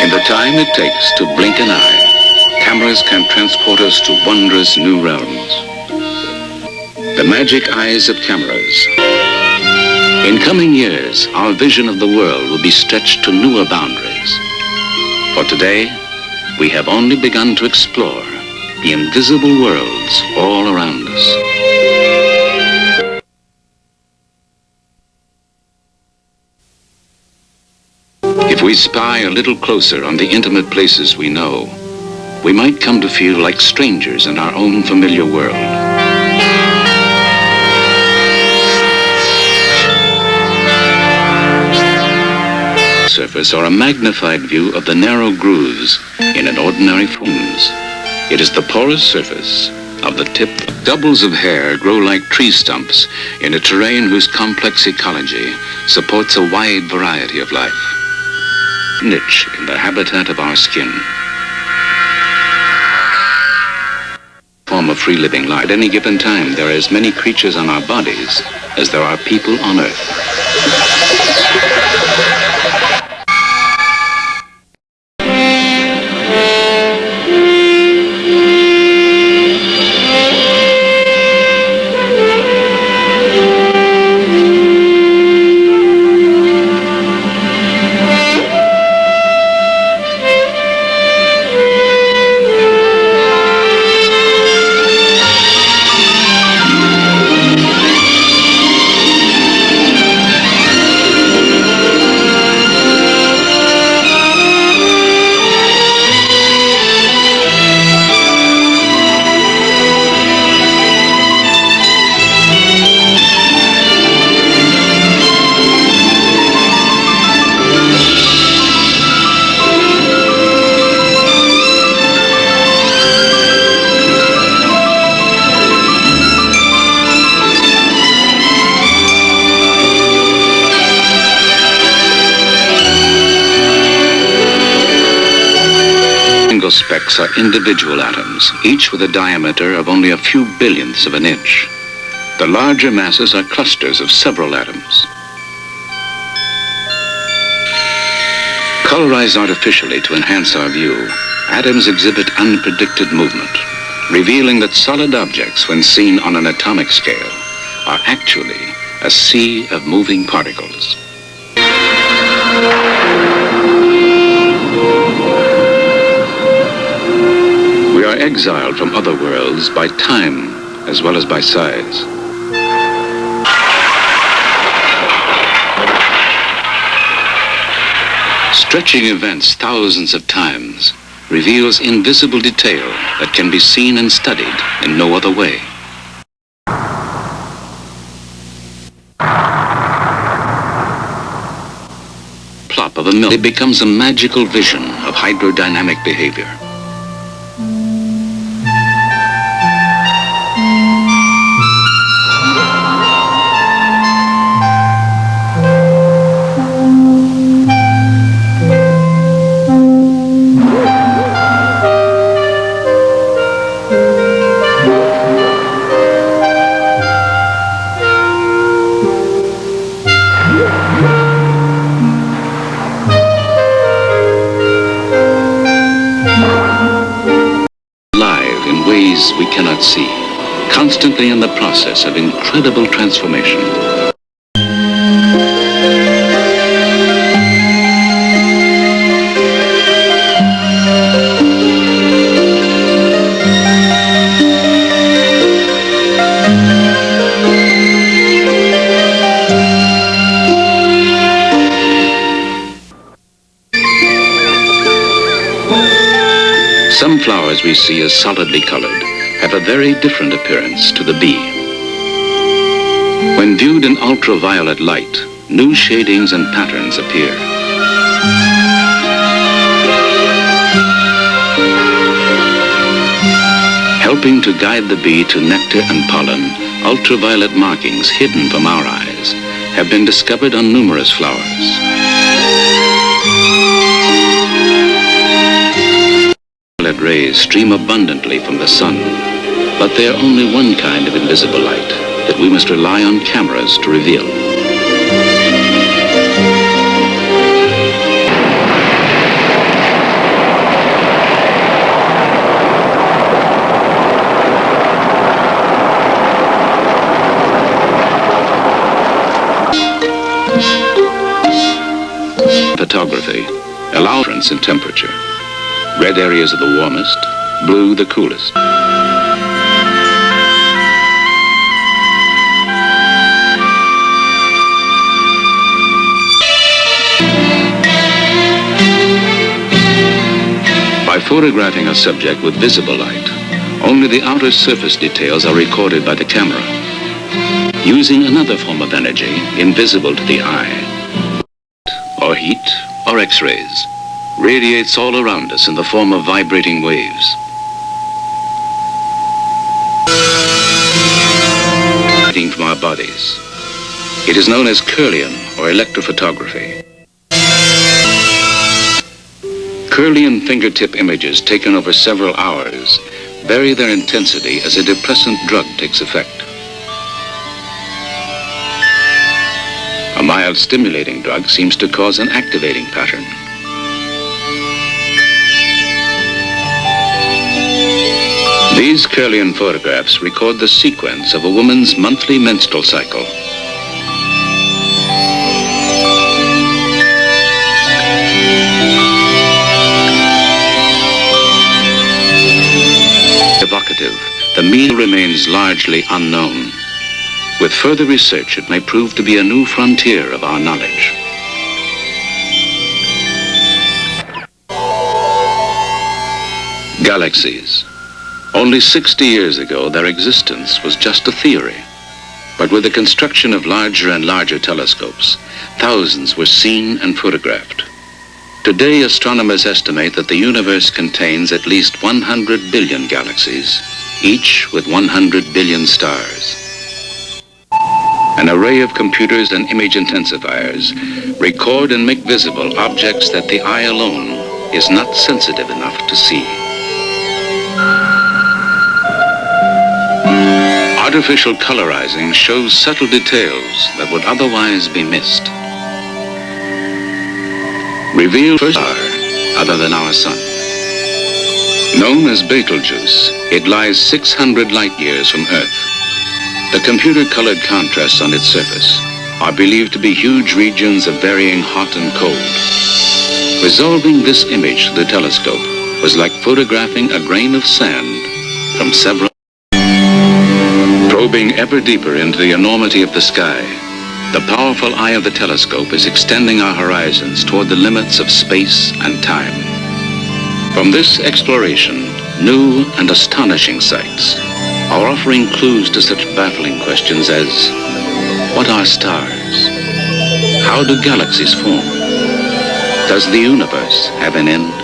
In the time it takes to blink an eye, cameras can transport us to wondrous new realms. The magic eyes of cameras. In coming years, our vision of the world will be stretched to newer boundaries. For today, we have only begun to explore the invisible worlds all around us. If we spy a little closer on the intimate places we know, we might come to feel like strangers in our own familiar world. Surface or a magnified view of the narrow grooves in an ordinary forms. It is the porous surface of the tip. Doubles of hair grow like tree stumps in a terrain whose complex ecology supports a wide variety of life. Niche in the habitat of our skin. Form of free living life. At any given time, there are as many creatures on our bodies as there are people on Earth. Specks are individual atoms, each with a diameter of only a few billionths of an inch. The larger masses are clusters of several atoms. Colorized artificially to enhance our view, atoms exhibit unpredicted movement, revealing that solid objects, when seen on an atomic scale, are actually a sea of moving particles. We are exiled from other worlds by time as well as by size. Stretching events thousands of times reveals invisible detail that can be seen and studied in no other way. Plop of a milk, it becomes a magical vision of hydrodynamic behavior. We cannot see, constantly in the process of incredible transformation. Some flowers we see as solidly colored have a very different appearance to the bee. When viewed in ultraviolet light, new shadings and patterns appear. Helping to guide the bee to nectar and pollen, ultraviolet markings hidden from our eyes have been discovered on numerous flowers. Ultraviolet rays stream abundantly from the sun, but they are only one kind of invisible light. that we must rely on cameras to reveal. Photography allows difference in temperature. Red areas are the warmest, blue the coolest. By photographing a subject with visible light, only the outer surface details are recorded by the camera. Using another form of energy invisible to the eye, or heat, or X-rays, radiates all around us in the form of vibrating waves. From our bodies. It is known as Kirlian or electrophotography. Kirlian fingertip images taken over several hours vary their intensity as a depressant drug takes effect. A mild stimulating drug seems to cause an activating pattern. These Kirlian photographs record the sequence of a woman's monthly menstrual cycle. Evocative, the meaning remains largely unknown. With further research, it may prove to be a new frontier of our knowledge. Galaxies. Only 60 years ago, their existence was just a theory. But with the construction of larger and larger telescopes, thousands were seen and photographed. Today, astronomers estimate that the universe contains at least 100 billion galaxies, each with 100 billion stars. An array of computers and image intensifiers record and make visible objects that the eye alone is not sensitive enough to see. Artificial colorizing shows subtle details that would otherwise be missed. Reveal first star other than our sun. Known as Betelgeuse, it lies 600 light years from Earth. The computer-colored contrasts on its surface are believed to be huge regions of varying hot and cold. Resolving this image to the telescope was like photographing a grain of sand from several. Probing ever deeper into the enormity of the sky, the powerful eye of the telescope is extending our horizons toward the limits of space and time. From this exploration, new and astonishing sights are offering clues to such baffling questions as, what are stars? How do galaxies form? Does the universe have an end?